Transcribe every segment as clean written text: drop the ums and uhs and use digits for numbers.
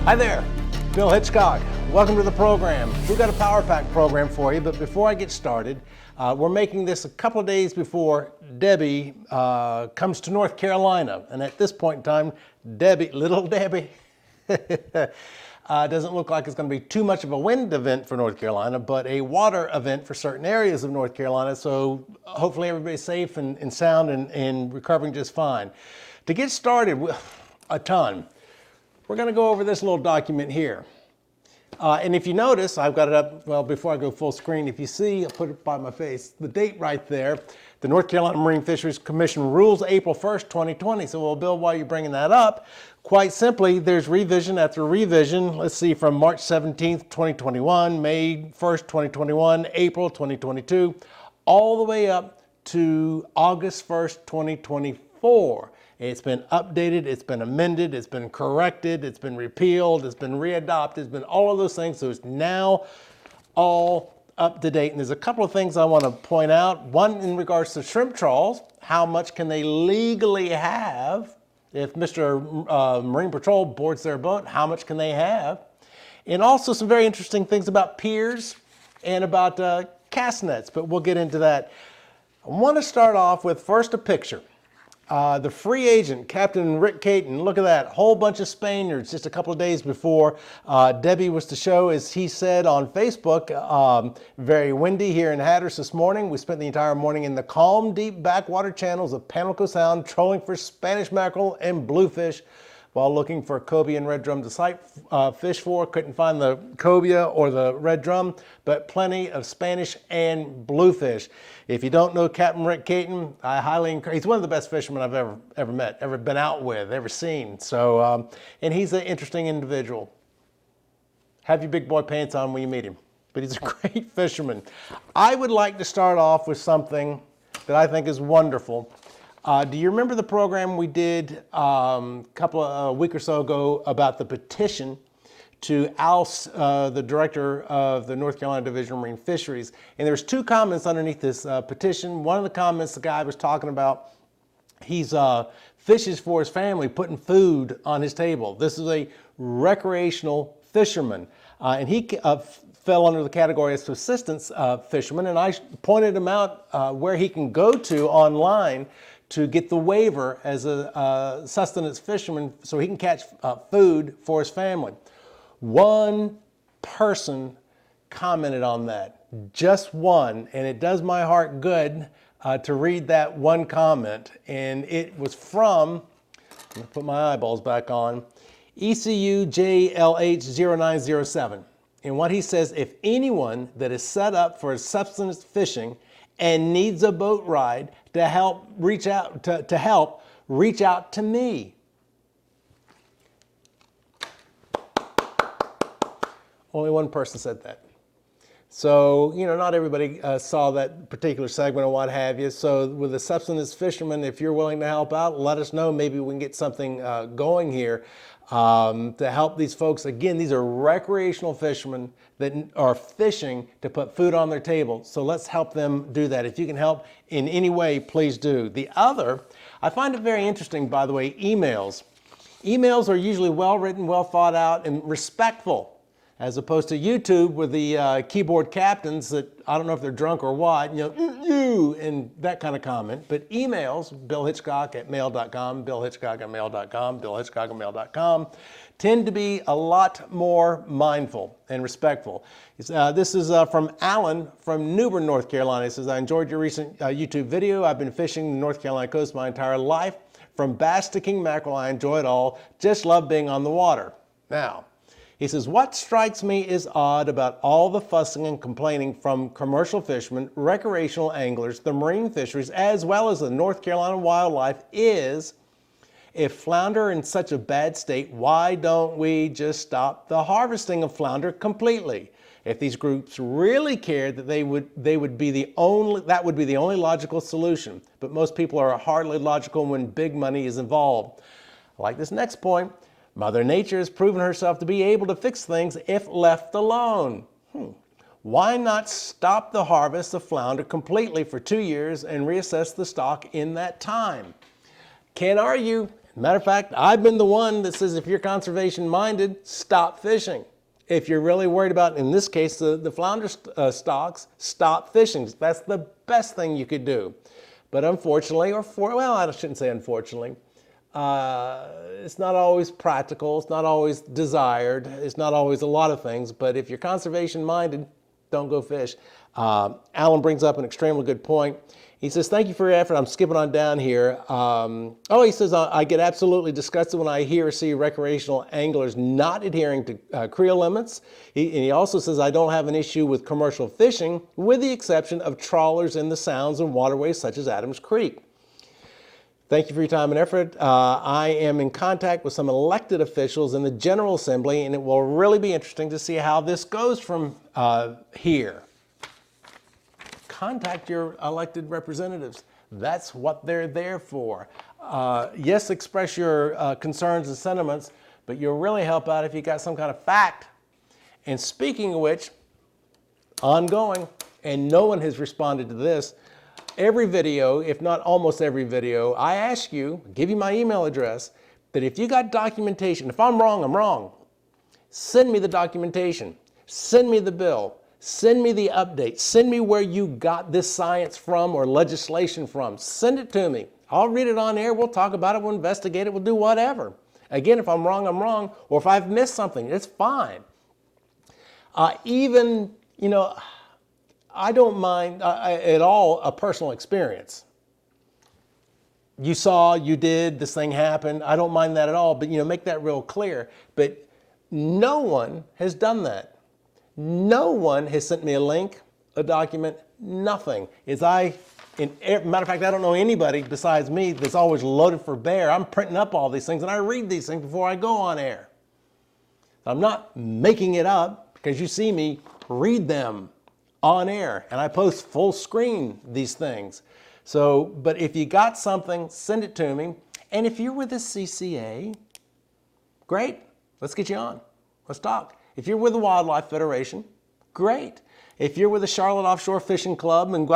Hi there, Bill Hitchcock. Welcome to the program. We've got a Power Pack program for you, but before I get started, we're making this a couple of days before Debbie comes to North Carolina. And at this point in time, little Debbie, doesn't look like it's going to be too much of a wind event for North Carolina, but a water event for certain areas of North Carolina. So hopefully everybody's safe and sound and recovering just fine. To get started, a ton. We're going to go over this little document here. And if you notice, I've got it up, well, before I go full screen, if you see, I'll put it by my face, the date right there, the North Carolina Marine Fisheries Commission rules April 1st, 2020. So, well, Bill, why are you bringing that up? Quite simply, there's revision after revision. Let's see, from March 17th, 2021, May 1st, 2021, April 2022, all the way up to August 1st, 2024. It's been updated, it's been amended, it's been corrected, it's been repealed, it's been readopted, it's been all of those things. So it's now all up to date. And there's a couple of things I want to point out. One in regards to shrimp trawls, how much can they legally have? If Mr. Marine Patrol boards their boat, how much can they have? And also some very interesting things about piers and about cast nets, but we'll get into that. I want to start off with first a picture. The free agent, Captain Rick Caton, look at that, whole bunch of Spaniards just a couple of days before Debbie was to show, as he said on Facebook, very windy here in Hatteras this morning. We spent the entire morning in the calm, deep backwater channels of Pamlico Sound, trolling for Spanish mackerel and bluefish while looking for cobia and red drum to sight fish for. Couldn't find the cobia or the red drum, but plenty of Spanish and bluefish. If you don't know Captain Rick Caton, I highly encourage. He's one of the best fishermen I've ever met, ever been out with, ever seen. So, and he's an interesting individual. Have your big boy pants on when you meet him, but he's a great fisherman. I would like to start off with something that I think is wonderful. Do you remember the program we did a week or so ago about the petition to oust the director of the North Carolina Division of Marine Fisheries? And there's two comments underneath this petition. One of the comments, the guy was talking about, he's fishes for his family, putting food on his table. This is a recreational fisherman. And he fell under the category of subsistence fisherman. And I pointed him out where he can go to online to get the waiver as a sustenance fisherman so he can catch food for his family. One person commented on that, just one, and it does my heart good to read that one comment. And it was from, I'm gonna put my eyeballs back on, ECUJLH0907. And what he says, if anyone that is set up for subsistence fishing and needs a boat ride to help reach out to me. Only one person said that. So, you know, not everybody saw that particular segment or what have you. So with the subsistence fishermen, if you're willing to help out, let us know. Maybe we can get something going here to help these folks. Again, these are recreational fishermen that are fishing to put food on their table. So let's help them do that. If you can help in any way, please do. The other, I find it very interesting, by the way, emails. Emails are usually well written, well thought out, and respectful, as opposed to YouTube with the keyboard captains that, I don't know if they're drunk or what, you know, you, and that kind of comment. But emails, billhitchcock@mail.com, billhitchcock@mail.com, billhitchcock@mail.com, tend to be a lot more mindful and respectful. This is from Alan from New Bern, North Carolina. He says, I enjoyed your recent YouTube video. I've been fishing the North Carolina coast my entire life. From bass to king mackerel, I enjoy it all. Just love being on the water. Now, he says, what strikes me is odd about all the fussing and complaining from commercial fishermen, recreational anglers, the marine fisheries, as well as the North Carolina wildlife is, if flounder are in such a bad state, why don't we just stop the harvesting of flounder completely? If these groups really cared, that that would be the only logical solution. But most people are hardly logical when big money is involved. I like this next point. Mother Nature has proven herself to be able to fix things if left alone. Why not stop the harvest of flounder completely for 2 years and reassess the stock in that time? Can't argue. Matter of fact, I've been the one that says if you're conservation minded, stop fishing. If you're really worried about, in this case, the flounder stocks, stop fishing. That's the best thing you could do. But unfortunately, well, I shouldn't say unfortunately, it's not always practical, it's not always desired, it's not always a lot of things, but if you're conservation minded, don't go fish. Alan brings up an extremely good point. He says, thank you for your effort. I'm skipping on down here. He says, I get absolutely disgusted when I hear or see recreational anglers not adhering to creel limits. And he also says, I don't have an issue with commercial fishing, with the exception of trawlers in the sounds and waterways such as Adams Creek. Thank you for your time and effort. I am in contact with some elected officials in the General Assembly, and it will really be interesting to see how this goes from here. Contact your elected representatives. That's what they're there for. Yes, express your concerns and sentiments, but you'll really help out if you got some kind of fact. And speaking of which, ongoing, and no one has responded to this, every video, if not almost every video, I ask you, give you my email address, that if you got documentation, if I'm wrong, I'm wrong. Send me the documentation. Send me the bill. Send me the update. Send me where you got this science from or legislation from. Send it to me. I'll read it on air. We'll talk about it. We'll investigate it. We'll do whatever. Again, if I'm wrong, I'm wrong. Or if I've missed something, it's fine. Even, you know, I don't mind at all a personal experience. You saw, you did, this thing happened. I don't mind that at all, but, you know, make that real clear. But no one has done that. No one has sent me a link, a document, nothing. Matter of fact, I don't know anybody besides me that's always loaded for bear. I'm printing up all these things and I read these things before I go on air. I'm not making it up because you see me read them on air and I post full screen these things. So, but if you got something, send it to me. And if you're with the CCA, great, let's get you on. Let's talk. If you're with the Wildlife Federation, great. If you're with the Charlotte Offshore Fishing Club and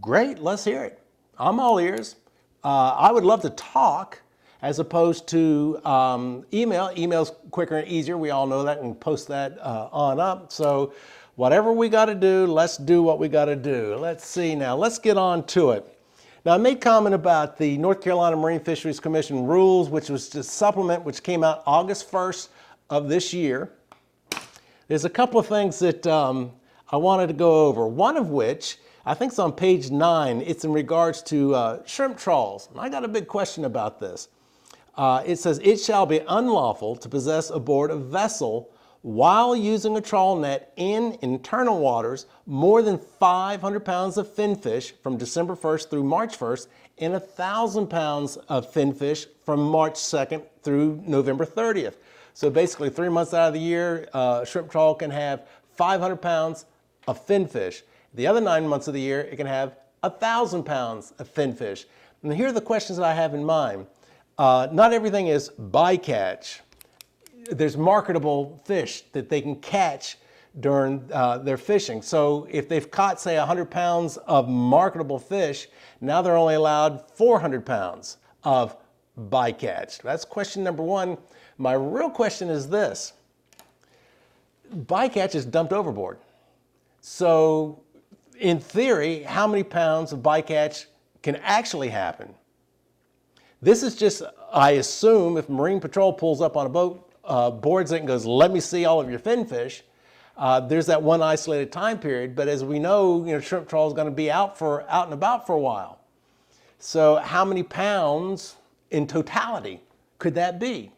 great, let's hear it. I'm all ears. I would love to talk as opposed to email. Email's quicker and easier. We all know that and post that on up. So whatever we got to do, let's do what we got to do. Let's see now. Let's get on to it. Now, I made comment about the North Carolina Marine Fisheries Commission rules, which was the supplement which came out August 1st of this year. There's a couple of things that I wanted to go over. One of which, I think it's on page 9. It's in regards to shrimp trawls. And I got a big question about this. It says, it shall be unlawful to possess aboard a vessel while using a trawl net in internal waters more than 500 pounds of finfish from December 1st through March 1st and 1,000 pounds of finfish from March 2nd through November 30th. So basically 3 months out of the year, shrimp trawl can have 500 pounds of finfish. The other 9 months of the year, it can have 1,000 pounds of finfish. And here are the questions that I have in mind. Not everything is bycatch. There's marketable fish that they can catch during their fishing. So if they've caught, say, 100 pounds of marketable fish, now they're only allowed 400 pounds of bycatch. That's question number one. My real question is this. Bycatch is dumped overboard. So in theory, how many pounds of bycatch can actually happen? This is just, I assume, if Marine Patrol pulls up on a boat, boards it and goes, let me see all of your finfish, there's that one isolated time period. But as we know, shrimp trawl is going to be out and about for a while. So how many pounds in totality could that be?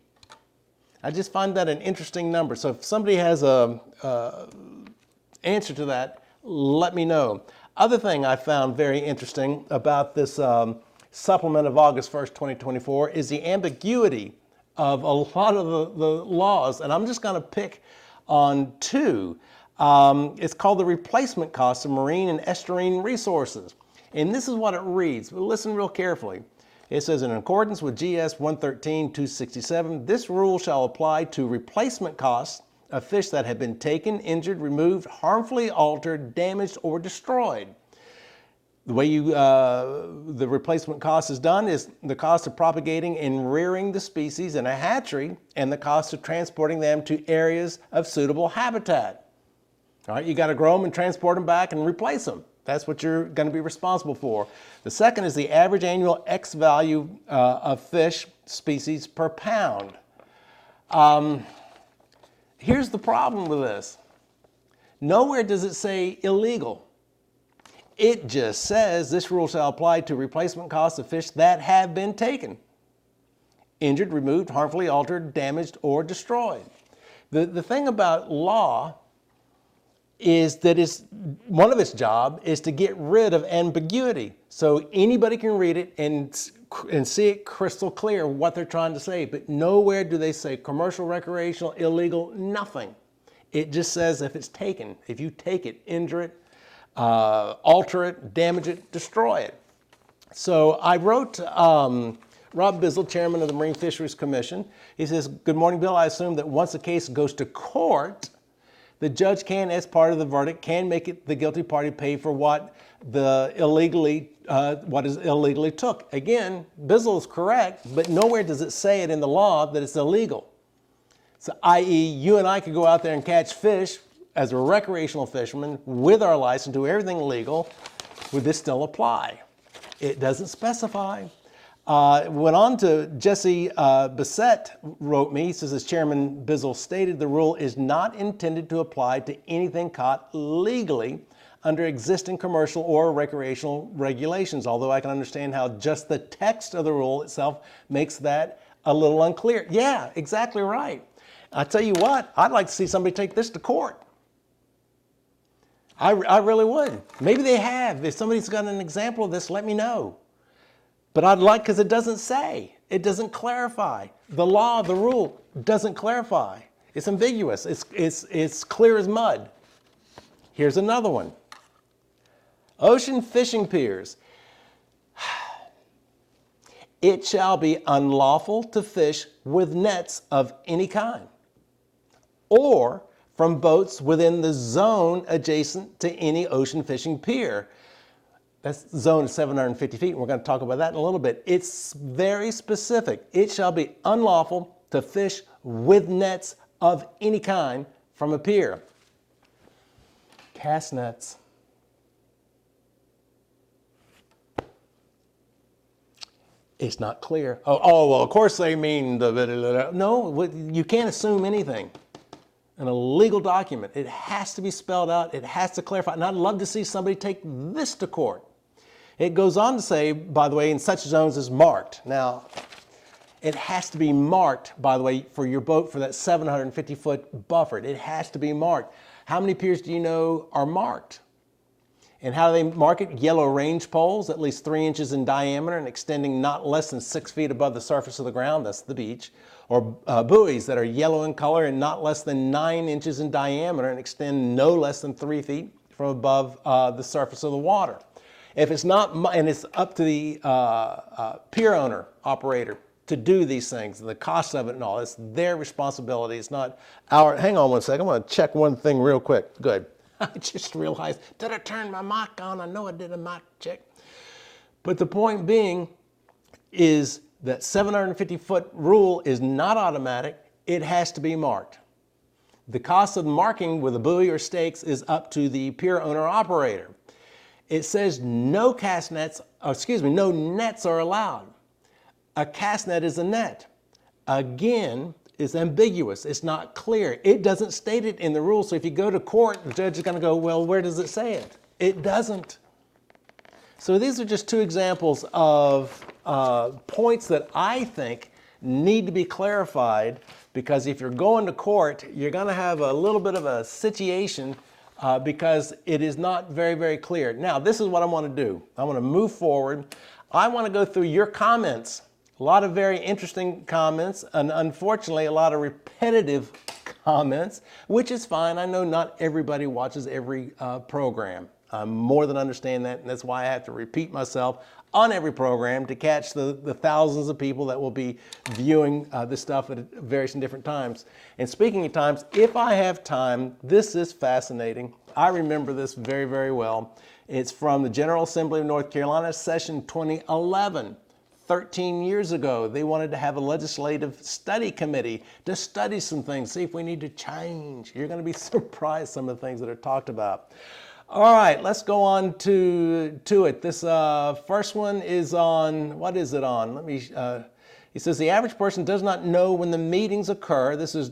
I just find that an interesting number. So if somebody has a answer to that, let me know. Other thing I found very interesting about this supplement of August 1st, 2024 is the ambiguity of a lot of the laws. And I'm just going to pick on two. It's called the replacement cost of marine and estuarine resources. And this is what it reads. But listen real carefully. It says, in accordance with GS 113-267, this rule shall apply to replacement costs of fish that have been taken, injured, removed, harmfully altered, damaged, or destroyed. The way the replacement cost is done is the cost of propagating and rearing the species in a hatchery and the cost of transporting them to areas of suitable habitat. All right, you got to grow them and transport them back and replace them. That's what you're going to be responsible for. The second is the average annual X value of fish species per pound. Here's the problem with this. Nowhere does it say illegal. It just says this rule shall apply to replacement costs of fish that have been taken, injured, removed, harmfully altered, damaged, or destroyed. The thing about law is that one of its job is to get rid of ambiguity. So anybody can read it and see it crystal clear what they're trying to say, but nowhere do they say commercial, recreational, illegal, nothing. It just says if it's taken, if you take it, injure it, alter it, damage it, destroy it. So I wrote Rob Bizzle, chairman of the Marine Fisheries Commission. He says, "Good morning, Bill. I assume that once a case goes to court, the judge can, as part of the verdict, can make it the guilty party pay for what is illegally took." Again, Bizzle is correct, but nowhere does it say it in the law that it's illegal. So, i.e., you and I could go out there and catch fish as a recreational fisherman with our license, do everything legal. Would this still apply? It doesn't specify. Went on to Jesse Bissett wrote me, he says, as Chairman Bizzle stated, the rule is not intended to apply to anything caught legally under existing commercial or recreational regulations, although I can understand how just the text of the rule itself makes that a little unclear. Yeah, exactly right. I tell you what, I'd like to see somebody take this to court. I really would. Maybe they have. If somebody's got an example of this, let me know. But I'd like, because it doesn't say. It doesn't clarify. The law, the rule doesn't clarify. It's ambiguous. It's clear as mud. Here's another one. Ocean fishing piers. It shall be unlawful to fish with nets of any kind, or from boats within the zone adjacent to any ocean fishing pier. That zone is 750 feet, and we're going to talk about that in a little bit. It's very specific. It shall be unlawful to fish with nets of any kind from a pier. Cast nets. It's not clear. Oh, well, of course they mean the... No, you can't assume anything. In a legal document, it has to be spelled out, it has to clarify, and I'd love to see somebody take this to court. It goes on to say, by the way, in such zones as marked. Now, it has to be marked, by the way, for your boat for that 750-foot buffer. It has to be marked. How many piers do you know are marked? And how do they mark it? Yellow range poles, at least 3 inches in diameter and extending not less than 6 feet above the surface of the ground, that's the beach. Or buoys that are yellow in color and not less than 9 inches in diameter and extend no less than 3 feet from above the surface of the water. If it's not, and it's up to the pier owner, operator, to do these things, the cost of it and all, it's their responsibility. It's not our, hang on one second, I want to check one thing real quick. Good. I just realized, did I turn my mic on? I know I did a mic check. But the point being is that 750-foot rule is not automatic. It has to be marked. The cost of marking with a buoy or stakes is up to the pier owner operator. It says no cast nets, no nets are allowed. A cast net is a net. Again, it's ambiguous. It's not clear. It doesn't state it in the rule. So if you go to court, the judge is going to go, well, where does it say it? It doesn't. So these are just two examples of points that I think need to be clarified, because if you're going to court, you're going to have a little bit of a situation because it is not very, very clear. Now, this is what I want to do. I want to move forward. I want to go through your comments. A lot of very interesting comments, and unfortunately a lot of repetitive comments, which is fine. I know not everybody watches every program. I more than understand that, and that's why I have to repeat myself on every program to catch the thousands of people that will be viewing this stuff at various and different times. And speaking of times, if I have time, this is fascinating. I remember this very, very well. It's from the General Assembly of North Carolina, session 2011. 13 years ago, they wanted to have a legislative study committee to study some things, see if we need to change. You're going to be surprised some of the things that are talked about. All right, let's go on to it. This first one is on, what is it on? Let me, he says, the average person does not know when the meetings occur. This is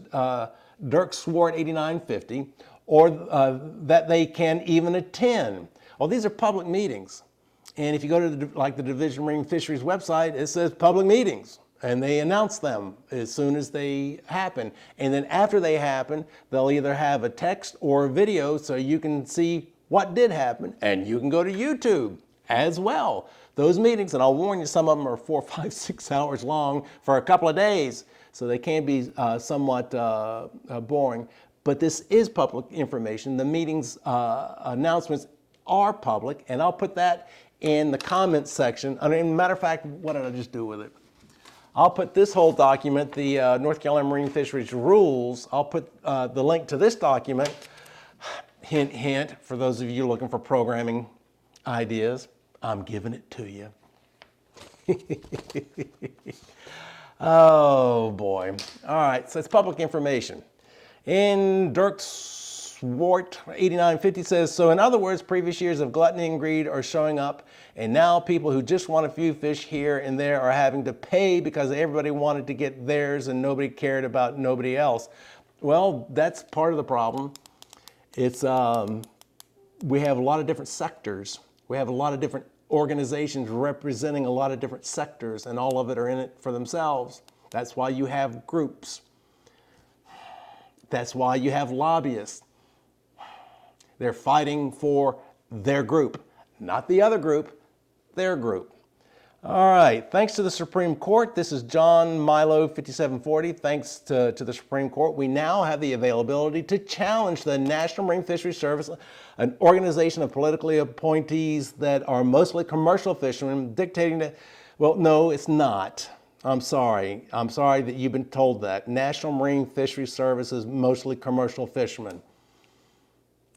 Dirk Swart, 8950, or that they can even attend. Well, these are public meetings. And if you go to the Division of Marine Fisheries website, it says public meetings, and they announce them as soon as they happen. And then after they happen, they'll either have a text or a video so you can see what did happen, and you can go to YouTube as well. Those meetings, and I'll warn you, some of them are 4, 5, 6 hours long for a couple of days, so they can be somewhat boring. But this is public information. The meetings announcements are public, and I'll put that in the comments section. I mean, matter of fact, what did I just do with it? I'll put this whole document, the North Carolina Marine Fisheries Rules, I'll put the link to this document, hint, hint, for those of you looking for programming ideas, I'm giving it to you. Oh boy. All right, so it's public information. And Dirk Swart, 8950 says, so in other words, previous years of gluttony and greed are showing up, and now people who just want a few fish here and there are having to pay because everybody wanted to get theirs and nobody cared about nobody else. Well, that's part of the problem. It's, we have a lot of different sectors. We have a lot of different organizations representing a lot of different sectors, and all of it are in it for themselves. That's why you have groups. That's why you have lobbyists. They're fighting for their group, not the other group, their group. All right, thanks to the Supreme Court. This is John Milo, 5740. Thanks to the Supreme Court, we now have the availability to challenge the National Marine Fisheries Service, an organization of politically appointees that are mostly commercial fishermen, dictating that, well, no, it's not. I'm sorry. I'm sorry that you've been told that. National Marine Fisheries Service is mostly commercial fishermen.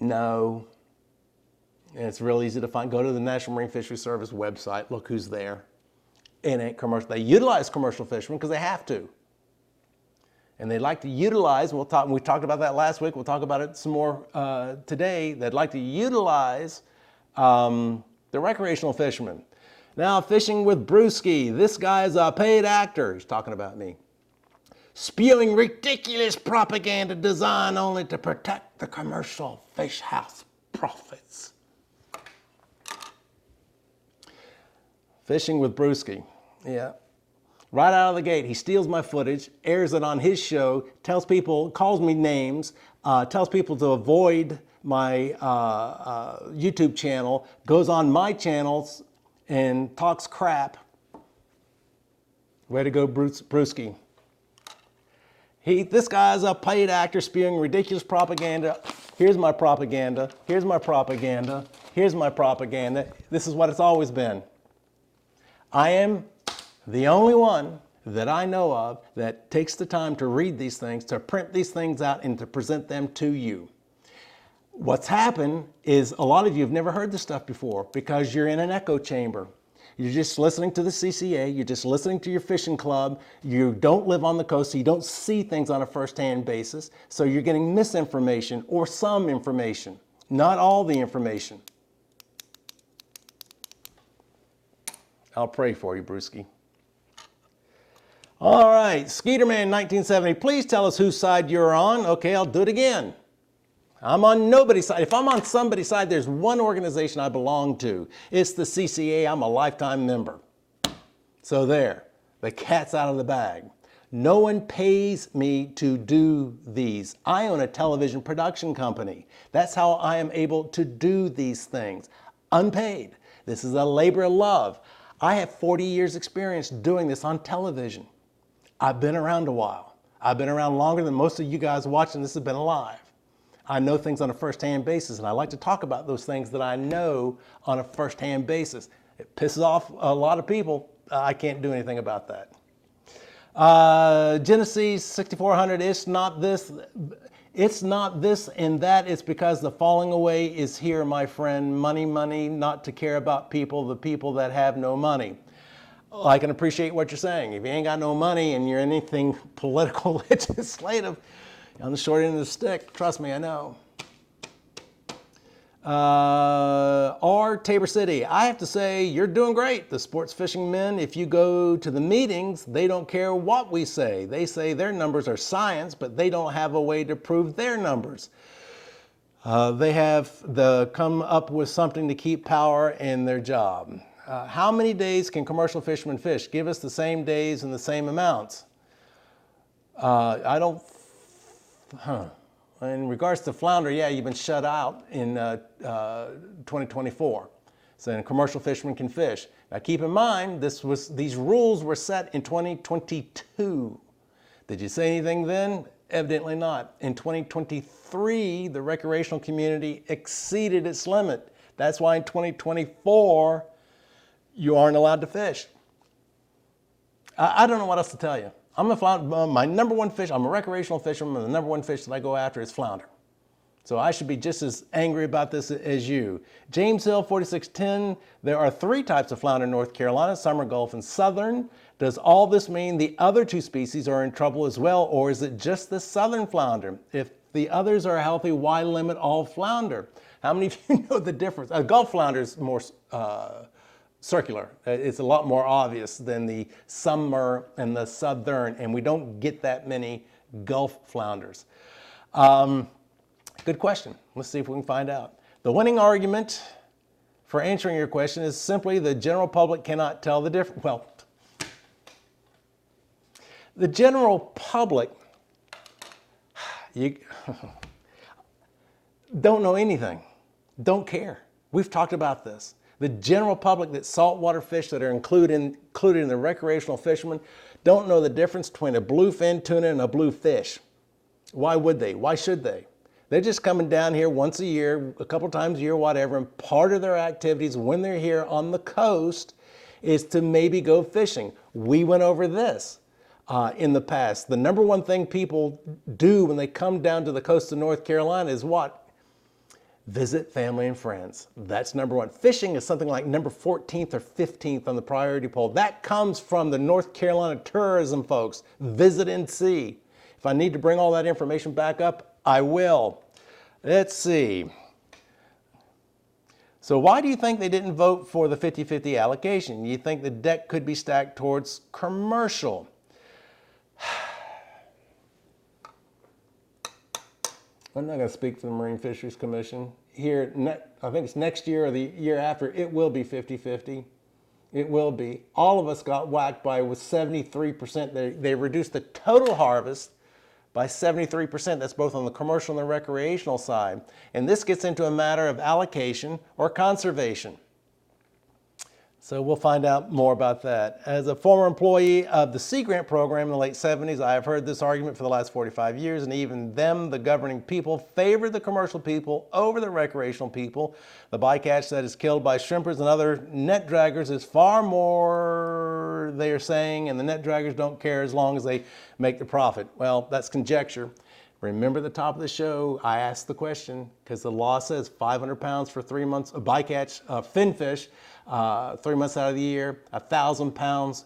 No. And it's real easy to find. Go to the National Marine Fisheries Service website. Look who's there. It ain't commercial. They utilize commercial fishermen because they have to. And they like to utilize, we talked about that last week, we'll talk about it some more today, they'd like to utilize the recreational fishermen. Now, fishing with Brewski. This guy is a paid actor. He's talking about me. Spewing ridiculous propaganda designed only to protect the commercial fish house profits. Fishing with Brewski. Yeah. Right out of the gate, he steals my footage, airs it on his show, tells people, calls me names, tells people to avoid my YouTube channel, goes on my channels and talks crap. Way to go, Brewski. This guy's a paid actor spewing ridiculous propaganda. Here's my propaganda. Here's my propaganda. Here's my propaganda. This is what it's always been. I am the only one that I know of that takes the time to read these things, to print these things out, and to present them to you. What's happened is a lot of you have never heard this stuff before because you're in an echo chamber. You're just listening to the CCA, you're just listening to your fishing club, you don't live on the coast, so you don't see things on a first-hand basis, so you're getting misinformation or some information, not all the information. I'll pray for you, Brewski. All right, Skeeterman 1970, please tell us whose side you're on. Okay, I'll do it again. I'm on nobody's side. If I'm on somebody's side, there's one organization I belong to. It's the CCA. I'm a lifetime member. So there, the cat's out of the bag. No one pays me to do these. I own a television production company. That's how I am able to do these things. Unpaid. This is a labor of love. I have 40 years experience doing this on television. I've been around a while. I've been around longer than most of you guys watching this have been alive. I know things on a first-hand basis, and I like to talk about those things that I know on a first-hand basis. It pisses off a lot of people. I can't do anything about that. Genesis 6400, it's not this. It's not this and that. It's because the falling away is here, my friend. Money, money, not to care about people, the people that have no money. I can appreciate what you're saying. If you ain't got no money and you're anything political legislative, you're on the short end of the stick. Trust me, I know. Or Tabor City, I have to say, you're doing great. The sports fishing men, if you go to the meetings, they don't care what we say. They say their numbers are science, but they don't have a way to prove their numbers. They have come up with something to keep power in their job. How many days can commercial fishermen fish? Give us the same days and the same amounts. In regards to flounder, yeah, you've been shut out in 2024. So then commercial fishermen can fish. Now keep in mind, these rules were set in 2022. Did you say anything then? Evidently not. In 2023, the recreational community exceeded its limit. That's why in 2024, you aren't allowed to fish. I don't know what else to tell you. I'm a flounder. My number one fish, I'm a recreational fisherman, and the number one fish that I go after is flounder. So I should be just as angry about this as you. James Hill, 4610, there are 3 types of flounder in North Carolina, summer, Gulf, and southern. Does all this mean the other 2 species are in trouble as well, or is it just the southern flounder? If the others are healthy, why limit all flounder? How many of you know the difference? Gulf flounder is more circular. It's a lot more obvious than the summer and the southern, and we don't get that many Gulf flounders. Good question. Let's see if we can find out. The winning argument for answering your question is simply the general public cannot tell the difference. Well, the general public, you don't know anything, don't care. We've talked about this. The general public, that saltwater fish that are included in the recreational fishermen, don't know the difference between a bluefin tuna and a blue fish. Why would they? Why should they? They're just coming down here once a year, a couple times a year, whatever, and part of their activities when they're here on the coast is to maybe go fishing. We went over this in the past. The number one thing people do when they come down to the coast of North Carolina is what? Visit family and friends. That's number one. Fishing is something like number 14th or 15th on the priority poll. That comes from the North Carolina tourism folks. Visit and see. If I need to bring all that information back up, I will. Let's see. So why do you think they didn't vote for the 50-50 allocation? You think the deck could be stacked towards commercial? I'm not going to speak for the Marine Fisheries Commission. Here, I think it's next year or the year after, it will be 50-50. It will be. All of us got whacked by with 73%. They reduced the total harvest by 73%. That's both on the commercial and the recreational side. And this gets into a matter of allocation or conservation. So we'll find out more about that. As a former employee of the Sea Grant program in the late 70s, I have heard this argument for the last 45 years, and even them, the governing people, favor the commercial people over the recreational people. The bycatch that is killed by shrimpers and other net draggers is far more, they are saying, and the net draggers don't care as long as they make the profit. Well, that's conjecture. Remember the top of the show, I asked the question, because the law says 500 pounds for 3 months of bycatch, finfish, 3 months out of the year, 1,000 pounds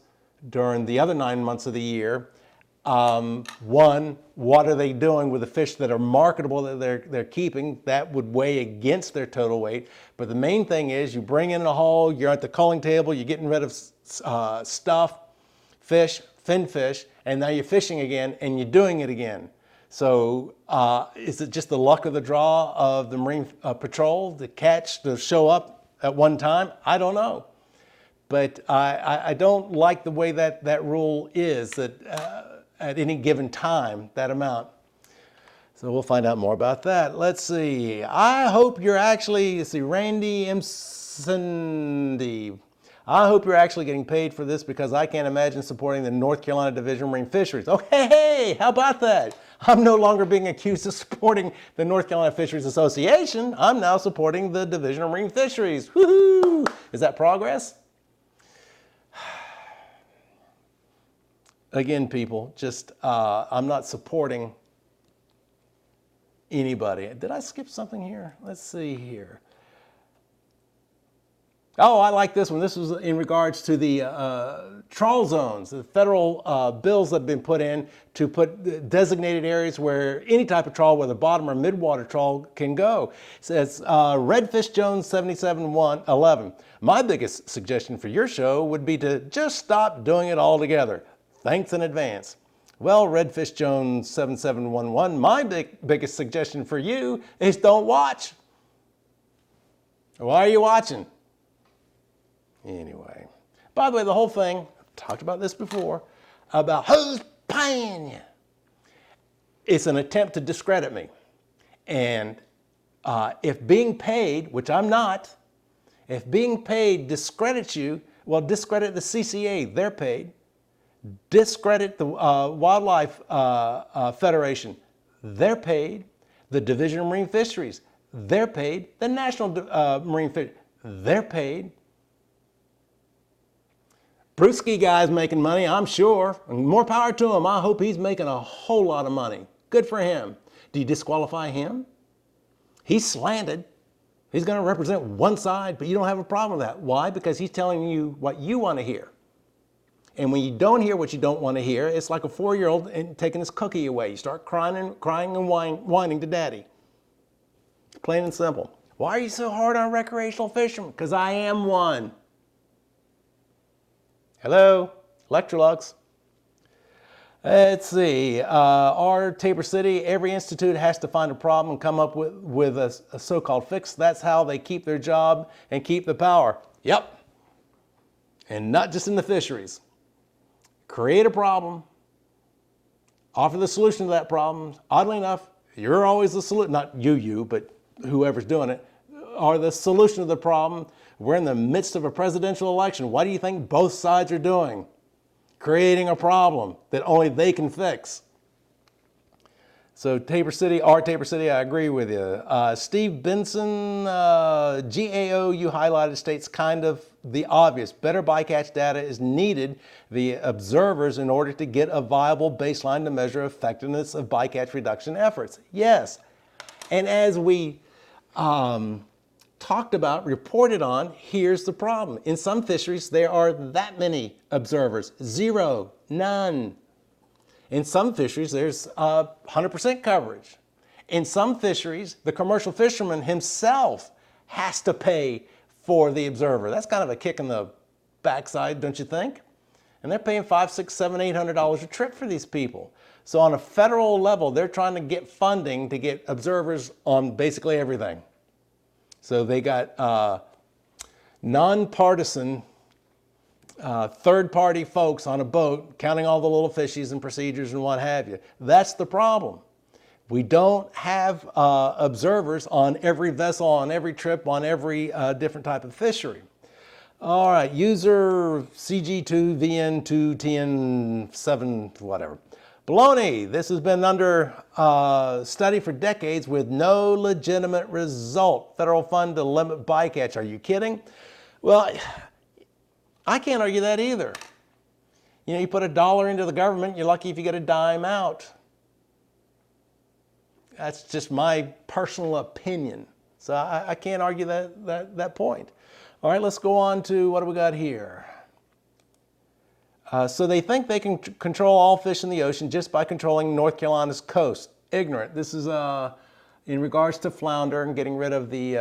during the other 9 months of the year. One, what are they doing with the fish that are marketable that they're keeping? That would weigh against their total weight. But the main thing is you bring in a haul, you're at the culling table, you're getting rid of stuff, fish, finfish, and now you're fishing again and you're doing it again. So is it just the luck of the draw of the Marine Patrol to catch, to show up at one time? I don't know. But I don't like the way that rule is, that at any given time, that amount. So we'll find out more about that. Let's see. I hope you're actually, let's see, Randy Imsindi. I hope you're actually getting paid for this, because I can't imagine supporting the North Carolina Division of Marine Fisheries. Oh, hey, how about that? I'm no longer being accused of supporting the North Carolina Fisheries Association. I'm now supporting the Division of Marine Fisheries. Woohoo! Is that progress? Again, people, just I'm not supporting anybody. Did I skip something here? Let's see here. Oh, I like this one. This was in regards to the trawl zones, the federal bills that have been put in to put designated areas where any type of trawl, whether bottom or midwater trawl, can go. It says Redfish Jones 7711. My biggest suggestion for your show would be to just stop doing it altogether. Thanks in advance. Well, Redfish Jones 7711, my biggest suggestion for you is don't watch. Why are you watching? Anyway, by the way, the whole thing, I've talked about this before, about who's paying you. It's an attempt to discredit me. And if being paid, which I'm not, if being paid discredits you, well, discredit the CCA, they're paid. Discredit the Wildlife Federation, they're paid. The Division of Marine Fisheries, they're paid. The National Marine Fisheries, they're paid. Brewski guy's making money, I'm sure. And more power to him. I hope he's making a whole lot of money. Good for him. Do you disqualify him? He's slanted. He's going to represent one side, but you don't have a problem with that. Why? Because he's telling you what you want to hear. And when you don't hear what you don't want to hear, it's like a 4-year-old and taking his cookie away. You start crying and whining to daddy. Plain and simple. Why are you so hard on recreational fishermen? Because I am one. Hello, Electrolux. Let's see, our Tabor City, every institute has to find a problem and come up with a so-called fix. That's how they keep their job and keep the power. Yep. And not just in the fisheries. Create a problem, offer the solution to that problem. Oddly enough, you're always the solution, not you, but whoever's doing it, are the solution to the problem. We're in the midst of a presidential election. What do you think both sides are doing? Creating a problem that only they can fix. So Tabor City, our Tabor City, I agree with you. Steve Benson, GAO, you highlighted, states kind of the obvious. Better bycatch data is needed via observers in order to get a viable baseline to measure effectiveness of bycatch reduction efforts. Yes, and as we talked about, reported on, here's the problem. In some fisheries, there are that many observers. 0, none. In some fisheries, there's 100% coverage. In some fisheries, the commercial fisherman himself has to pay for the observer. That's kind of a kick in the backside, don't you think? And they're paying $500, $600, $700, $800 a trip for these people. So on a federal level, they're trying to get funding to get observers on basically everything. So they got nonpartisan, third-party folks on a boat counting all the little fishies and procedures and what have you. That's the problem. We don't have observers on every vessel, on every trip, on every different type of fishery. All right, user CG2VN2TN7, whatever. Baloney, this has been under study for decades with no legitimate result. Federal fund to limit bycatch. Are you kidding? Well, I can't argue that either. You know, you put $1 into the government, you're lucky if you get a dime out. That's just my personal opinion. So I can't argue that point. All right, let's go on to what do we got here? So they think they can control all fish in the ocean just by controlling North Carolina's coast. Ignorant. This is in regards to flounder and getting rid of the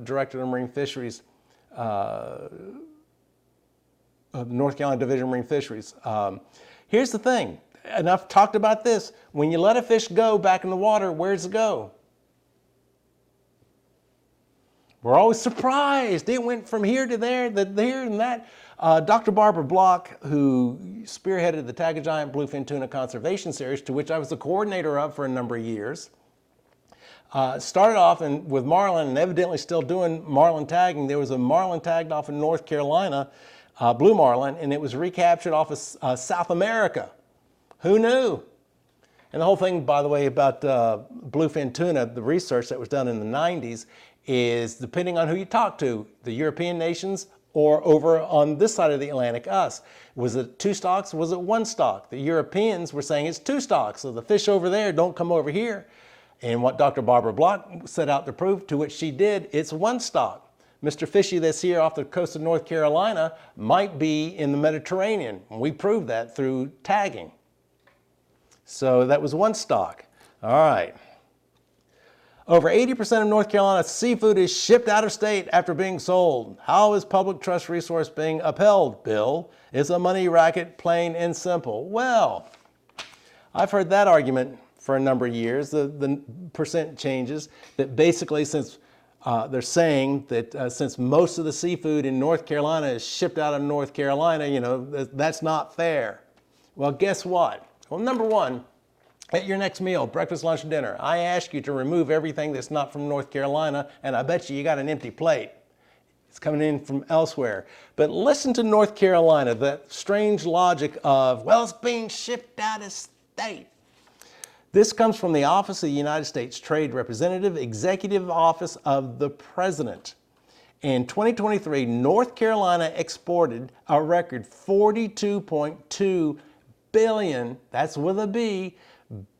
Director of Marine Fisheries, North Carolina Division of Marine Fisheries. Here's the thing, and I've talked about this. When you let a fish go back in the water, where does it go? We're always surprised. It went from here to there, there and that. Dr. Barbara Block, who spearheaded the Tag a Giant Bluefin Tuna Conservation Series, to which I was the coordinator of for a number of years, started off with marlin and evidently still doing marlin tagging. There was a marlin tagged off in North Carolina, blue marlin, and it was recaptured off of South America. Who knew? And the whole thing, by the way, about bluefin tuna, the research that was done in the 90s, is depending on who you talk to, the European nations or over on this side of the Atlantic, us. Was it 2 stocks? Was it 1 stock? The Europeans were saying it's 2 stocks, so the fish over there don't come over here. And what Dr. Barbara Block set out to prove, to which she did, it's one stock. Mr. Fishy that's here off the coast of North Carolina might be in the Mediterranean. We proved that through tagging. So that was one stock. All right. Over 80% of North Carolina's seafood is shipped out of state after being sold. How is public trust resource being upheld, Bill? It's a money racket, plain and simple. Well, I've heard that argument for a number of years. The percent changes that basically, since they're saying that since most of the seafood in North Carolina is shipped out of North Carolina, you know, that's not fair. Well, guess what? Well, number one, at your next meal, breakfast, lunch, and dinner, I ask you to remove everything that's not from North Carolina, and I bet you got an empty plate. It's coming in from elsewhere. But listen to North Carolina, that strange logic of, well, it's being shipped out of state. This comes from the Office of the United States Trade Representative, Executive Office of the President. In 2023, North Carolina exported a record $42.2 billion, that's with a B,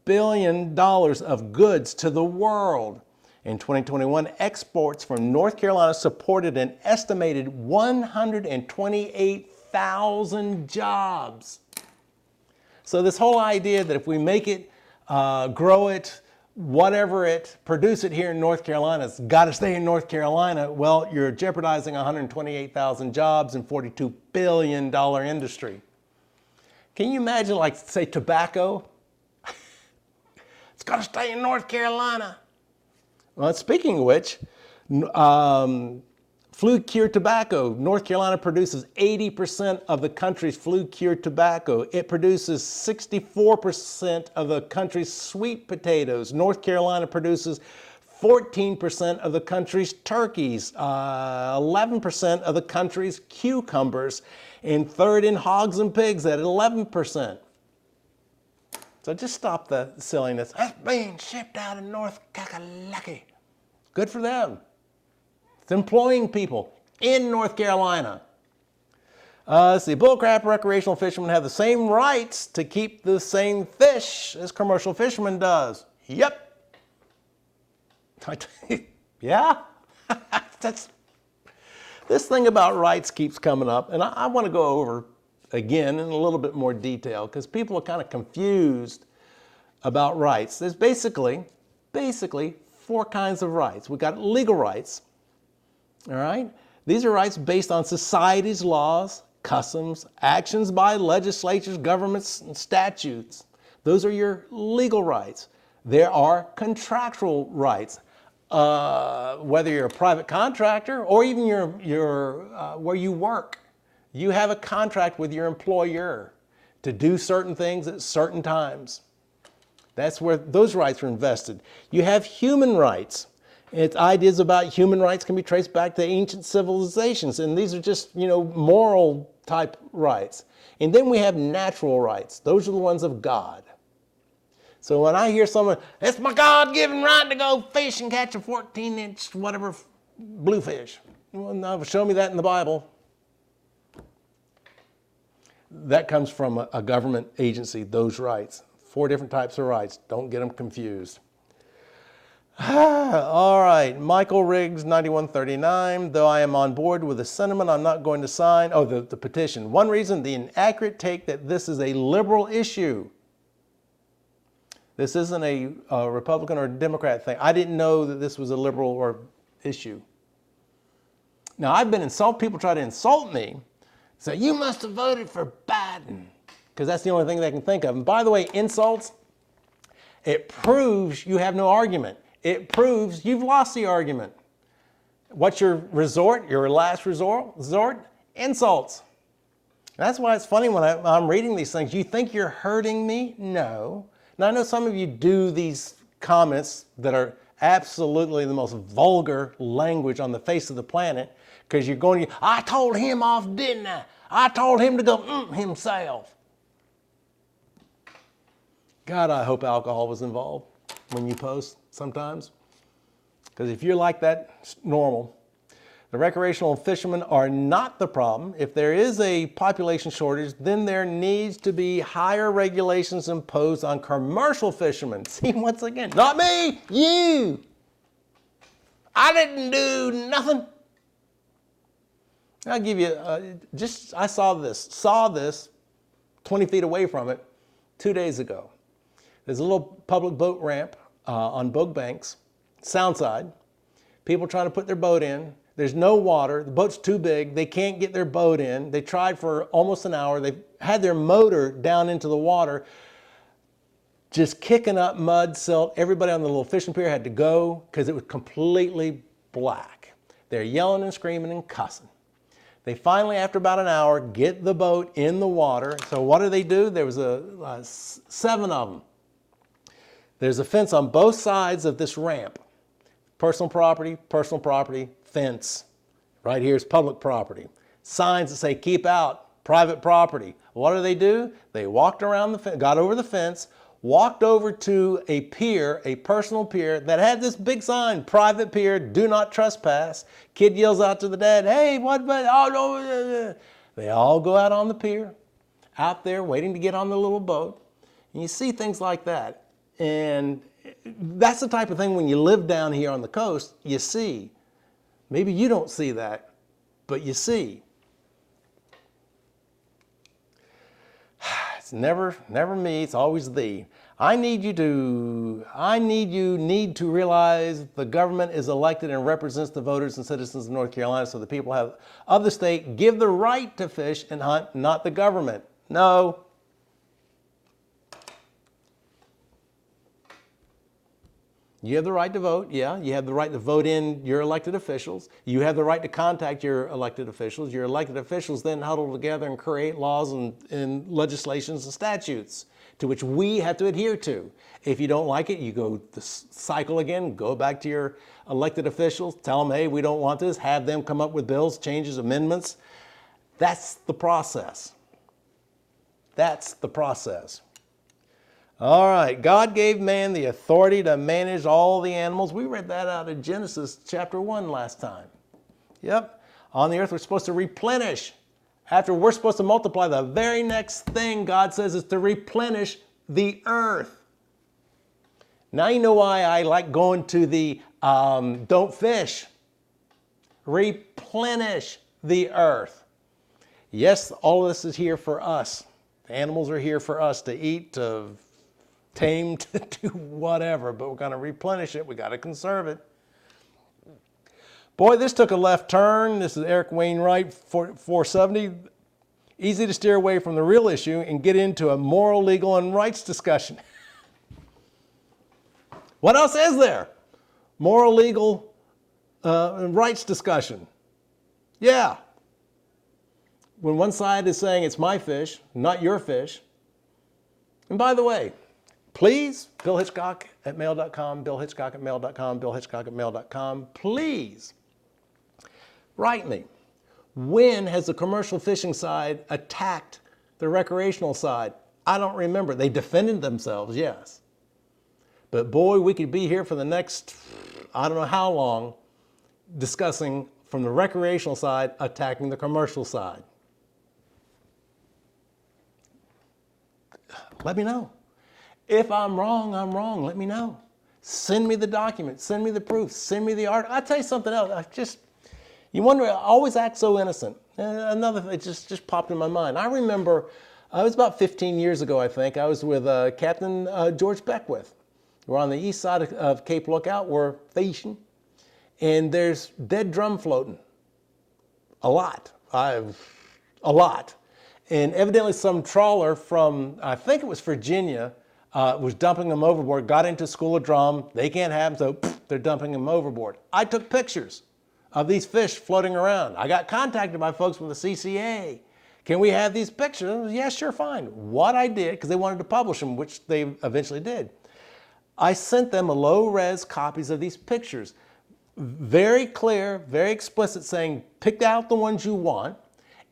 billion dollars of goods to the world. In 2021, exports from North Carolina supported an estimated 128,000 jobs. So this whole idea that if we make it, grow it, whatever it, produce it here in North Carolina, it's got to stay in North Carolina, well, you're jeopardizing 128,000 jobs and $42 billion industry. Can you imagine, like, say, tobacco? It's got to stay in North Carolina. Well, speaking of which, flue-cured tobacco. North Carolina produces 80% of the country's flue-cured tobacco. It produces 64% of the country's sweet potatoes. North Carolina produces 14% of the country's turkeys, 11% of the country's cucumbers, and third in hogs and pigs at 11%. So just stop the silliness. That's being shipped out of North Kakalaki. Good for them. It's employing people in North Carolina. Let's see, bullcrap recreational fishermen have the same rights to keep the same fish as commercial fishermen does. Yep. Yeah? That's, this thing about rights keeps coming up, and I want to go over again in a little bit more detail because people are kind of confused about rights. There's basically four kinds of rights. We've got legal rights, all right? These are rights based on society's laws, customs, actions by legislatures, governments, and statutes. Those are your legal rights. There are contractual rights. Whether you're a private contractor or even where you work, you have a contract with your employer to do certain things at certain times. That's where those rights are invested. You have human rights. Its ideas about human rights can be traced back to ancient civilizations, and these are just, moral type rights. And then we have natural rights. Those are the ones of God. So when I hear someone, it's my God-given right to go fish and catch a 14-inch whatever bluefish. Well, no, show me that in the Bible. That comes from a government agency, those rights. 4 different types of rights. Don't get them confused. All right, Michael Riggs, 9139. Though I am on board with the sentiment, I'm not going to sign. Oh, the petition. One reason, the inaccurate take that this is a liberal issue. This isn't a Republican or Democrat thing. I didn't know that this was a liberal or issue. Now, I've been insulted. People try to insult me. Say, you must have voted for Biden. Because that's the only thing they can think of. And by the way, insults, it proves you have no argument. It proves you've lost the argument. What's your resort, your last resort? Insults. That's why it's funny when I'm reading these things. You think you're hurting me? No. Now, I know some of you do these comments that are absolutely the most vulgar language on the face of the planet because you're going, I told him off, didn't I? I told him to go himself. God, I hope alcohol was involved when you post sometimes. Because if you're like that, it's normal. The recreational fishermen are not the problem. If there is a population shortage, then there needs to be higher regulations imposed on commercial fishermen. See, once again, not me, you. I didn't do nothing. I'll give you, I saw this 20 feet away from it 2 days ago. There's a little public boat ramp on Bogue Banks, Soundside. People trying to put their boat in. There's no water. The boat's too big. They can't get their boat in. They tried for almost an hour. They had their motor down into the water, just kicking up mud, silt. Everybody on the little fishing pier had to go because it was completely black. They're yelling and screaming and cussing. They finally, after about an hour, get the boat in the water. So what do? There was 7 of them. There's a fence on both sides of this ramp. Personal property, fence. Right here is public property. Signs that say keep out, private property. What do? They walked around the fence, got over the fence, walked over to a pier, a personal pier that had this big sign, private pier, do not trespass. Kid yells out to the dad, hey, what, oh no. They all go out on the pier, out there waiting to get on the little boat. And you see things like that. And that's the type of thing when you live down here on the coast, you see. Maybe you don't see that, but you see. It's never me, it's always thee. I need you to realize the government is elected and represents the voters and citizens of North Carolina, so the people of the state give the right to fish and hunt, not the government. No. You have the right to vote, yeah. You have the right to vote in your elected officials. You have the right to contact your elected officials. Your elected officials then huddle together and create laws and legislations and statutes to which we have to adhere to. If you don't like it, you go the cycle again, go back to your elected officials, tell them, hey, we don't want this, have them come up with bills, changes, amendments. That's the process. That's the process. All right, God gave man the authority to manage all the animals. We read that out of Genesis chapter 1 last time. Yep, on the earth we're supposed to replenish. After we're supposed to multiply, the very next thing God says is to replenish the earth. Now you know why I like going to the don't fish. Replenish the earth. Yes, all of this is here for us. The animals are here for us to eat, to tame, to do whatever, but we're going to replenish it. We got to conserve it. Boy, this took a left turn. This is Eric Wainwright, 470. Easy to steer away from the real issue and get into a moral, legal, and rights discussion. What else is there? Moral, legal, and rights discussion. Yeah. When one side is saying it's my fish, not your fish. And by the way, please, Bill Hitchcock at mail.com, Bill Hitchcock at mail.com, Bill Hitchcock at mail.com. Please write me. When has the commercial fishing side attacked the recreational side? I don't remember. They defended themselves, yes. But boy, we could be here for the next, I don't know how long, discussing from the recreational side attacking the commercial side. Let me know. If I'm wrong, I'm wrong. Let me know. Send me the documents. Send me the proof. Send me the art. I'll tell you something else. You wonder, I always act so innocent. Another thing, it just popped in my mind. I remember, it was about 15 years ago, I think. I was with Captain George Beckwith. We're on the east side of Cape Lookout. We're fishing. And there's dead drum floating. A lot. A lot. And evidently some trawler from, I think it was Virginia, was dumping them overboard, got into School of Drum. They can't have them, so they're dumping them overboard. I took pictures of these fish floating around. I got contacted by folks from the CCA. Can we have these pictures? Yeah, sure, fine. What I did, because they wanted to publish them, which they eventually did, I sent them low-res copies of these pictures. Very clear, very explicit, saying, pick out the ones you want,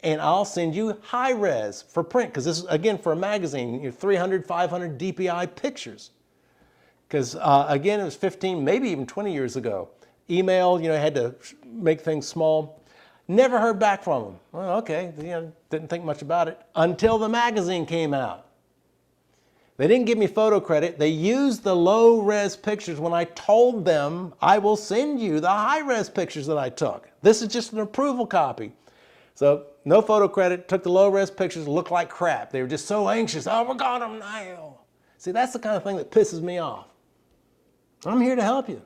and I'll send you high-res for print, because this is, again, for a magazine, 300, 500 DPI pictures. Because, again, it was 15, maybe even 20 years ago. email, had to make things small. Never heard back from them. Well, okay, didn't think much about it until the magazine came out. They didn't give me photo credit. They used the low-res pictures when I told them I will send you the high-res pictures that I took. This is just an approval copy. So no photo credit, took the low-res pictures, looked like crap. They were just so anxious. Oh, we got them now. See, that's the kind of thing that pisses me off. I'm here to help you.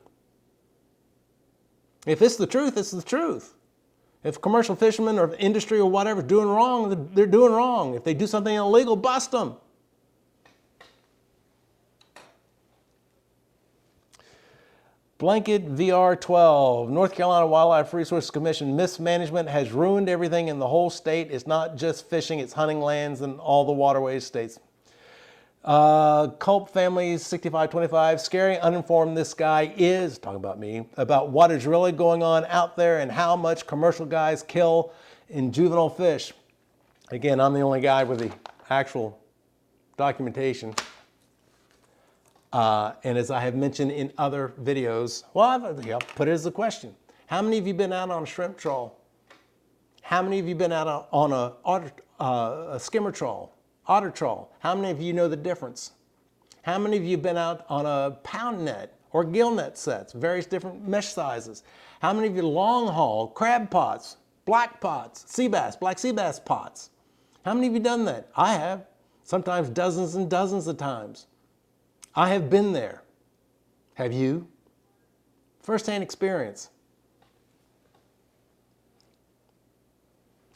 If it's the truth, it's the truth. If commercial fishermen or industry or whatever is doing wrong, they're doing wrong. If they do something illegal, bust them. Blanket VR12, North Carolina Wildlife Resources Commission mismanagement has ruined everything in the whole state. It's not just fishing, it's hunting lands and all the waterways states. Culp family 6525, scary, uninformed this guy is, talking about me, about what is really going on out there and how much commercial guys kill in juvenile fish. Again, I'm the only guy with the actual documentation. And as I have mentioned in other videos, well, I'll put it as a question. How many of you been out on a shrimp trawl? How many of you been out on a skimmer trawl, otter trawl? How many of you know the difference? How many of you been out on a pound net or gill net sets, various different mesh sizes? How many of you long haul, crab pots, black pots, sea bass, black sea bass pots? How many of you done that? I have, sometimes dozens and dozens of times. I have been there. Have you? First-hand experience.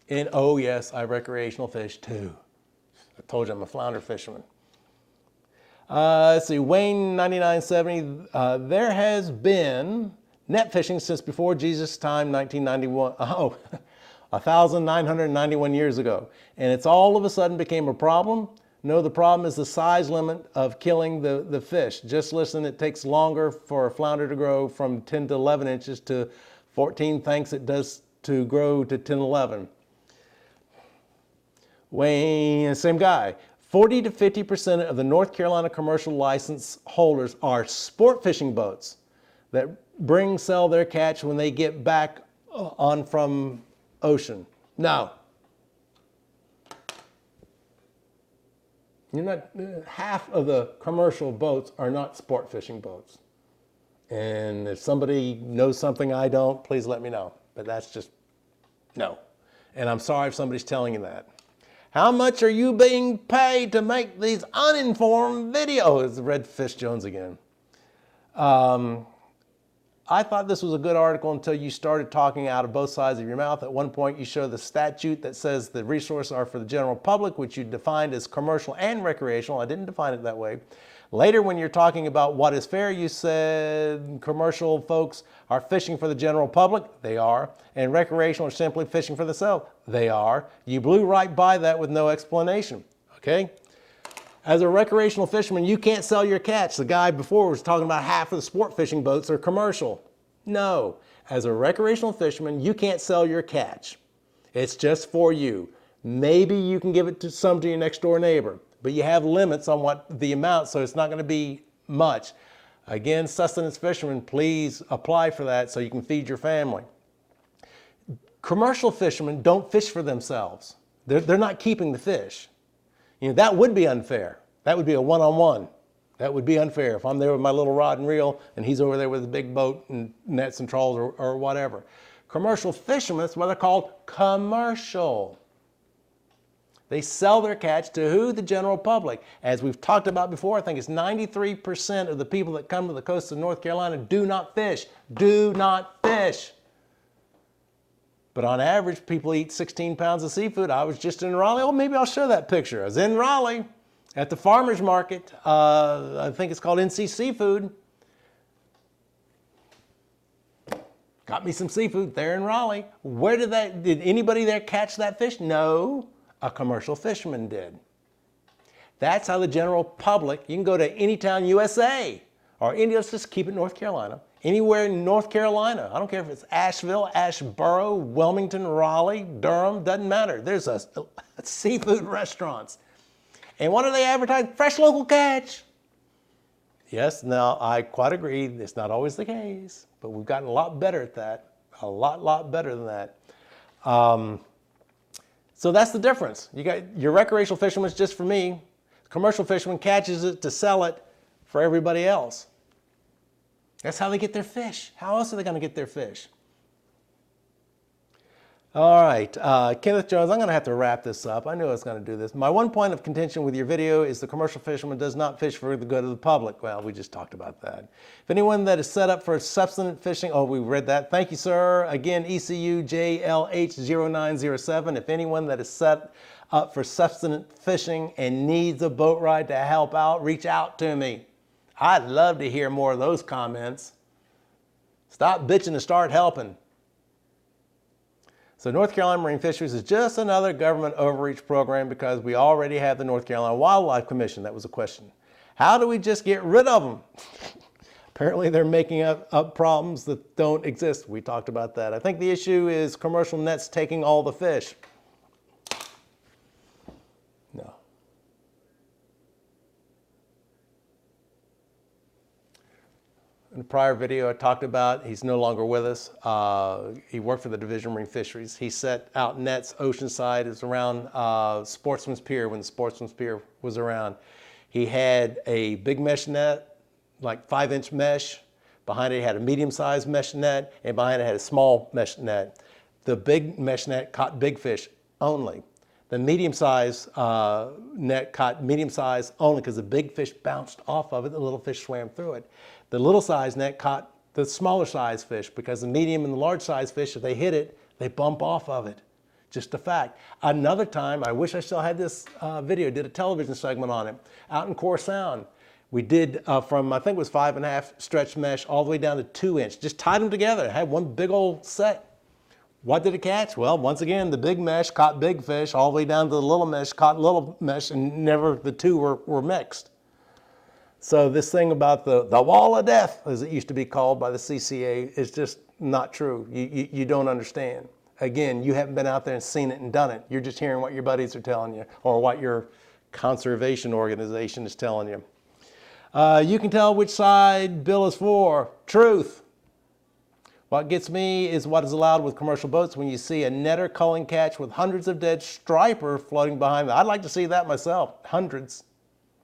And oh yes, I recreational fish too. I told you I'm a flounder fisherman. Let's see, Wayne 9970, there has been net fishing since before Jesus' time, 1991. Oh, 1,991 years ago. And it's all of a sudden became a problem. No, the problem is the size limit of killing the fish. Just listen, it takes longer for a flounder to grow from 10 to 11 inches to 14 thanks it does to grow to 10, 11. Wayne, same guy. 40 to 50% of the North Carolina commercial license holders are sport fishing boats that sell their catch when they get back on from ocean. No. Half of the commercial boats are not sport fishing boats. And if somebody knows something I don't, please let me know. But that's just, no. And I'm sorry if somebody's telling you that. How much are you being paid to make these uninformed videos? Redfish Jones again. I thought this was a good article until you started talking out of both sides of your mouth. At one point, you show the statute that says the resources are for the general public, which you defined as commercial and recreational. I didn't define it that way. Later, when you're talking about what is fair, you said commercial folks are fishing for the general public. They are. And recreational are simply fishing for themselves. They are. You blew right by that with no explanation. Okay? As a recreational fisherman, you can't sell your catch. The guy before was talking about half of the sport fishing boats are commercial. No. As a recreational fisherman, you can't sell your catch. It's just for you. Maybe you can give it to some to your next door neighbor, but you have limits on what the amount, so it's not going to be much. Again, sustenance fishermen, please apply for that so you can feed your family. Commercial fishermen don't fish for themselves. They're not keeping the fish. That would be unfair. That would be a one-on-one. That would be unfair if I'm there with my little rod and reel and he's over there with a big boat and nets and trawls or whatever. Commercial fishermen, that's what they're called, commercial. They sell their catch to who? The general public. As we've talked about before, I think it's 93% of the people that come to the coast of North Carolina do not fish. Do not fish. But on average, people eat 16 pounds of seafood. I was just in Raleigh. Oh, maybe I'll show that picture. I was in Raleigh at the farmer's market. I think it's called NC Seafood. Got me some seafood there in Raleigh. Where did anybody there catch that fish? No, a commercial fisherman did. That's how the general public, you can go to any town, USA, or any, let's just keep it North Carolina. Anywhere in North Carolina, I don't care if it's Asheville, Asheboro, Wilmington, Raleigh, Durham, doesn't matter. There's a seafood restaurants. And what do they advertise? Fresh local catch. Yes, now I quite agree. It's not always the case, but we've gotten a lot better at that. A lot better than that. So that's the difference. You got your recreational fisherman's just for me. Commercial fisherman catches it to sell it for everybody else. That's how they get their fish. How else are they going to get their fish? All right, Kenneth Jones, I'm going to have to wrap this up. I knew I was going to do this. My one point of contention with your video is the commercial fisherman does not fish for the good of the public. Well, we just talked about that. If anyone that is set up for subsistence fishing, oh, we read that. Thank you, sir. Again, ECU JLH0907. If anyone that is set up for subsistence fishing and needs a boat ride to help out, reach out to me. I'd love to hear more of those comments. Stop bitching and start helping. So North Carolina Marine Fisheries is just another government overreach program because we already have the North Carolina Wildlife Commission. That was a question. How do we just get rid of them? Apparently they're making up problems that don't exist. We talked about that. I think the issue is commercial nets taking all the fish. No. In the prior video I talked about, he's no longer with us. He worked for the Division of Marine Fisheries. He set out nets oceanside. It was around Sportsman's Pier when the Sportsman's Pier was around. He had a big mesh net, like 5-inch mesh. Behind it he had a medium-sized mesh net, and behind it had a small mesh net. The big mesh net caught big fish only. The medium-sized net caught medium-sized only because the big fish bounced off of it, the little fish swam through it. The little size net caught the smaller size fish because the medium and the large size fish, if they hit it, they bump off of it. Just a fact. Another time, I wish I still had this video, did a television segment on it, out in Core Sound. We did from, I think it was 5.5 stretch mesh all the way down to 2-inch. Just tied them together, had one big old set. What did it catch? Well, once again, the big mesh caught big fish, all the way down to the little mesh caught little mesh, and never the two were mixed. So this thing about the wall of death, as it used to be called by the CCA, is just not true. You don't understand. Again, you haven't been out there and seen it and done it. You're just hearing what your buddies are telling you or what your conservation organization is telling you. You can tell which side Bill is for. Truth. What gets me is what is allowed with commercial boats when you see a netter culling catch with hundreds of dead striper floating behind them. I'd like to see that myself, hundreds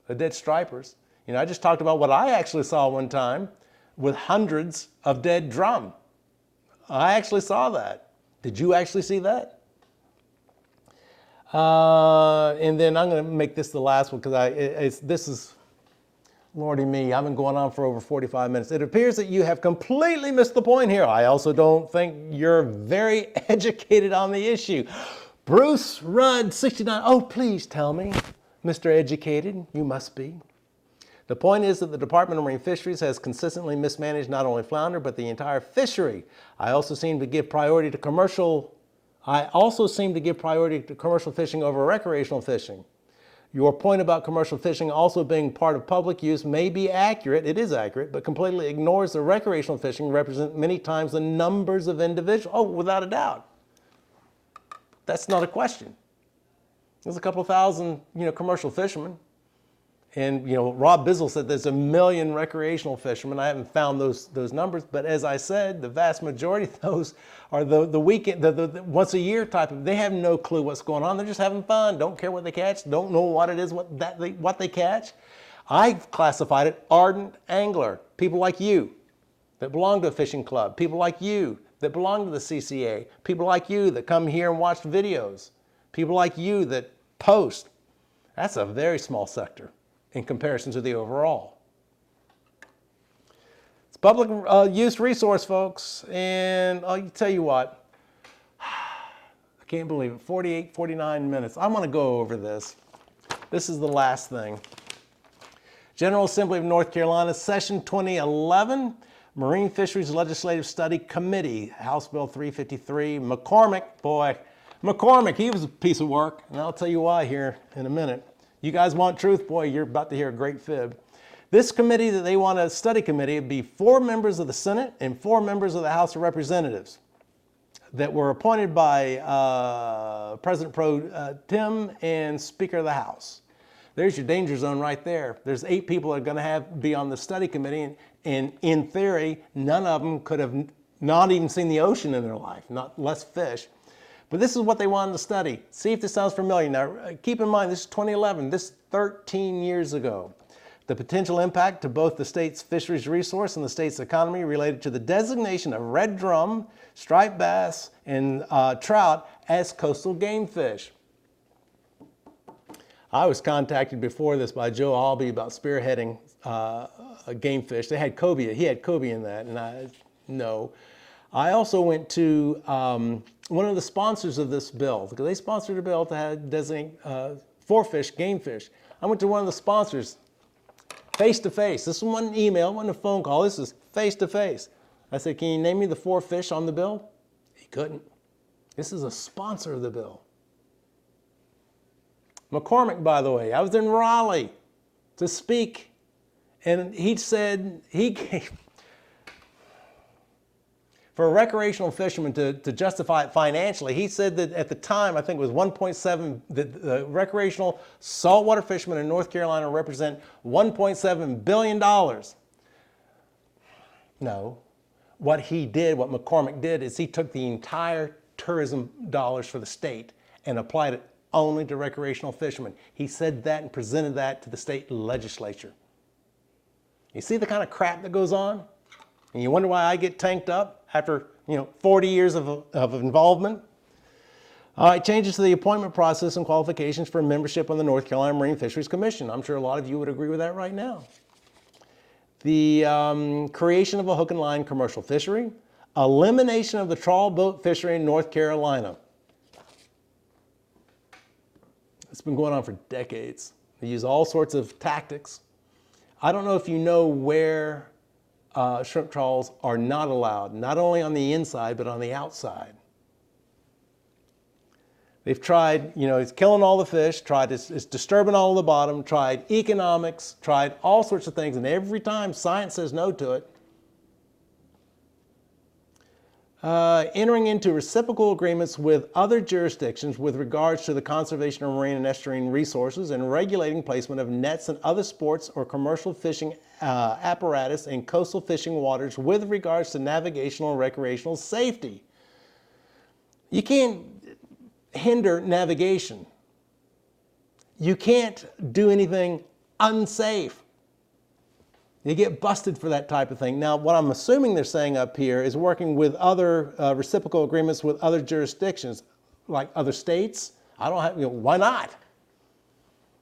of dead stripers. You know, I just talked about what I actually saw one time with hundreds of dead drum. I actually saw that. Did you actually see that? And then I'm going to make this the last one because this is, Lordy me, I've been going on for over 45 minutes. It appears that you have completely missed the point here. I also don't think you're very educated on the issue. Bruce Rudd, 69. Oh, please tell me, Mr. Educated, you must be. The point is that the Department of Marine Fisheries has consistently mismanaged not only flounder, but the entire fishery. I also seem to give priority to commercial fishing over recreational fishing. Your point about commercial fishing also being part of public use may be accurate, it is accurate, but completely ignores the recreational fishing represent many times the numbers of individuals. Oh, without a doubt. That's not a question. There's a couple of thousand, commercial fishermen. And, Rob Bizzle said there's 1 million recreational fishermen. I haven't found those numbers, but as I said, the vast majority of those are the weekend, the once a year type of, they have no clue what's going on. They're just having fun, don't care what they catch, don't know what it is, what they catch. I've classified it ardent angler, people like you that belong to a fishing club, people like you that belong to the CCA, people like you that come here and watch videos, people like you that post. That's a very small sector in comparison to the overall. It's public use resource, folks, and I'll tell you what, I can't believe it, 48, 49 minutes. I want to go over this. This is the last thing. General Assembly of North Carolina, Session 2011, Marine Fisheries Legislative Study Committee, House Bill 353, McCormick, he was a piece of work, and I'll tell you why here in a minute. You guys want truth? Boy, you're about to hear a great fib. This committee that they want, a study committee, would be 4 members of the Senate and 4 members of the House of Representatives that were appointed by President Pro Tem and Speaker of the House. There's your danger zone right there. There's 8 people that are going to be on the study committee, and in theory, none of them could have not even seen the ocean in their life, not less fish. But this is what they wanted to study. See if this sounds familiar. Now, keep in mind, this is 2011. This is 13 years ago. The potential impact to both the state's fisheries resource and the state's economy related to the designation of red drum, striped bass, and trout as coastal game fish. I was contacted before this by Joe Albee about spearheading a game fish. They had cobia. He had cobia in that, and no. I also went to one of the sponsors of this bill, because they sponsored a bill to designate forefish, game fish. I went to one of the sponsors, face to face. This wasn't an email, wasn't a phone call. This is face to face. I said, "Can you name me the 4 fish on the bill?" He couldn't. This is a sponsor of the bill. McCormick, by the way, I was in Raleigh to speak, and he said he gave, for a recreational fisherman to justify it financially, he said that at the time, I think it was 1.7, the recreational saltwater fishermen in North Carolina represent $1.7 billion. No, what he did, what McCormick did, is he took the entire tourism dollars for the state and applied it only to recreational fishermen. He said that and presented that to the state legislature. You see the kind of crap that goes on? And you wonder why I get tanked up after 40 years of involvement? All right, changes to the appointment process and qualifications for membership on the North Carolina Marine Fisheries Commission. I'm sure a lot of you would agree with that right now. The creation of a hook and line commercial fishery. Elimination of the trawl boat fishery in North Carolina. It's been going on for decades. They use all sorts of tactics. I don't know if you know where shrimp trawls are not allowed, not only on the inside, but on the outside. They've tried, it's killing all the fish, it's disturbing all of the bottom, tried economics, tried all sorts of things, and every time science says no to it. Entering into reciprocal agreements with other jurisdictions with regards to the conservation of marine and estuarine resources and regulating placement of nets and other sports or commercial fishing apparatus in coastal fishing waters with regards to navigational and recreational safety. You can't hinder navigation. You can't do anything unsafe. You get busted for that type of thing. Now, what I'm assuming they're saying up here is working with other reciprocal agreements with other jurisdictions, like other states. I don't have, why not?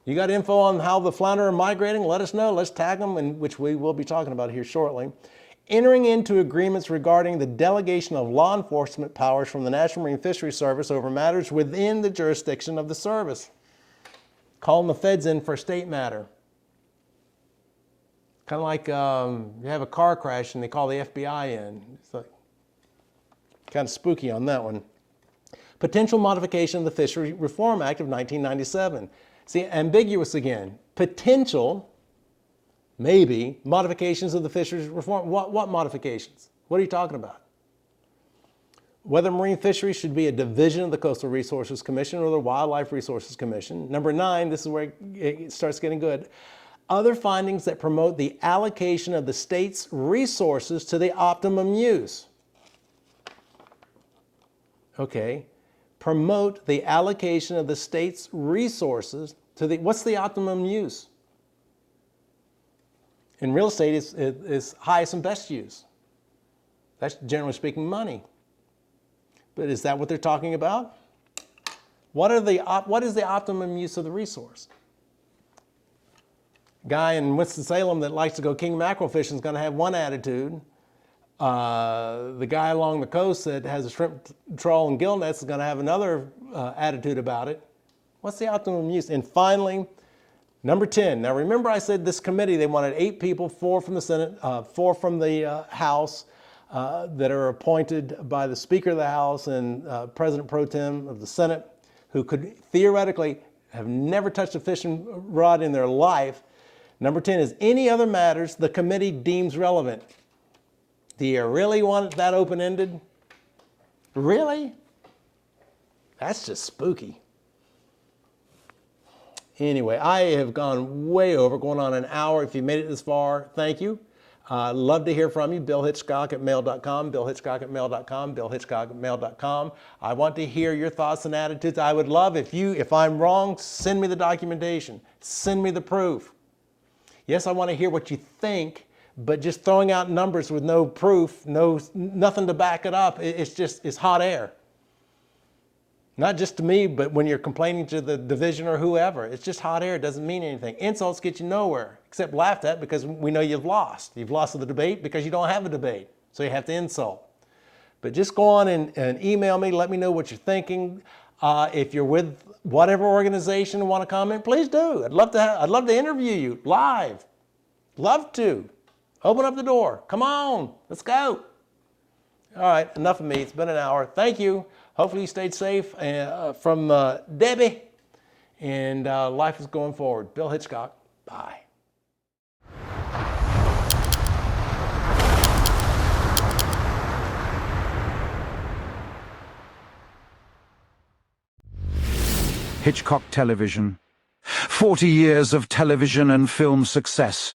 You got info on how the flounder are migrating? Let us know. Let's tag them, which we will be talking about here shortly. Entering into agreements regarding the delegation of law enforcement powers from the National Marine Fisheries Service over matters within the jurisdiction of the service. Calling the feds in for a state matter. Kind of like you have a car crash and they call the FBI in. It's like kind of spooky on that one. Potential modification of the Fishery Reform Act of 1997. See, ambiguous again. Potential, maybe, modifications of the Fisheries Reform. What modifications? What are you talking about? Whether marine fisheries should be a division of the Coastal Resources Commission or the Wildlife Resources Commission. Number 9, this is where it starts getting good. Other findings that promote the allocation of the state's resources to the optimum use. Okay, promote the allocation of the state's resources to the, what's the optimum use? In real estate, it's highest and best use. That's generally speaking money. But is that what they're talking about? What is the optimum use of the resource? Guy in Winston-Salem that likes to go king mackerel fishing is going to have one attitude. The guy along the coast that has a shrimp trawl and gill nets is going to have another attitude about it. What's the optimum use? And finally, number 10. Now remember I said this committee, they wanted 8 people, 4 from the Senate, 4 from the House that are appointed by the Speaker of the House and President Pro Tem of the Senate, who could theoretically have never touched a fishing rod in their life. Number 10 is any other matters the committee deems relevant. Do you really want it that open-ended? Really? That's just spooky. Anyway, I have gone way over, going on an hour. If you made it this far, thank you. Love to hear from you. Bill Hitchcock at mail.com, Bill Hitchcock at mail.com, Bill Hitchcock at mail.com. I want to hear your thoughts and attitudes. I would love if I'm wrong, send me the documentation. Send me the proof. Yes, I want to hear what you think, but just throwing out numbers with no proof, nothing to back it up, it's hot air. Not just to me, but when you're complaining to the division or whoever, it's just hot air. It doesn't mean anything. Insults get you nowhere, except laughed at because we know you've lost. You've lost the debate because you don't have a debate, so you have to insult. But just go on and email me. Let me know what you're thinking. If you're with whatever organization and want to comment, please do. I'd love to interview you live. Love to. Open up the door. Come on, let's go. All right, enough of me. It's been an hour. Thank you. Hopefully you stayed safe from Debbie, and life is going forward. Bill Hitchcock, bye. Hitchcock Television. 40 years of television and film success.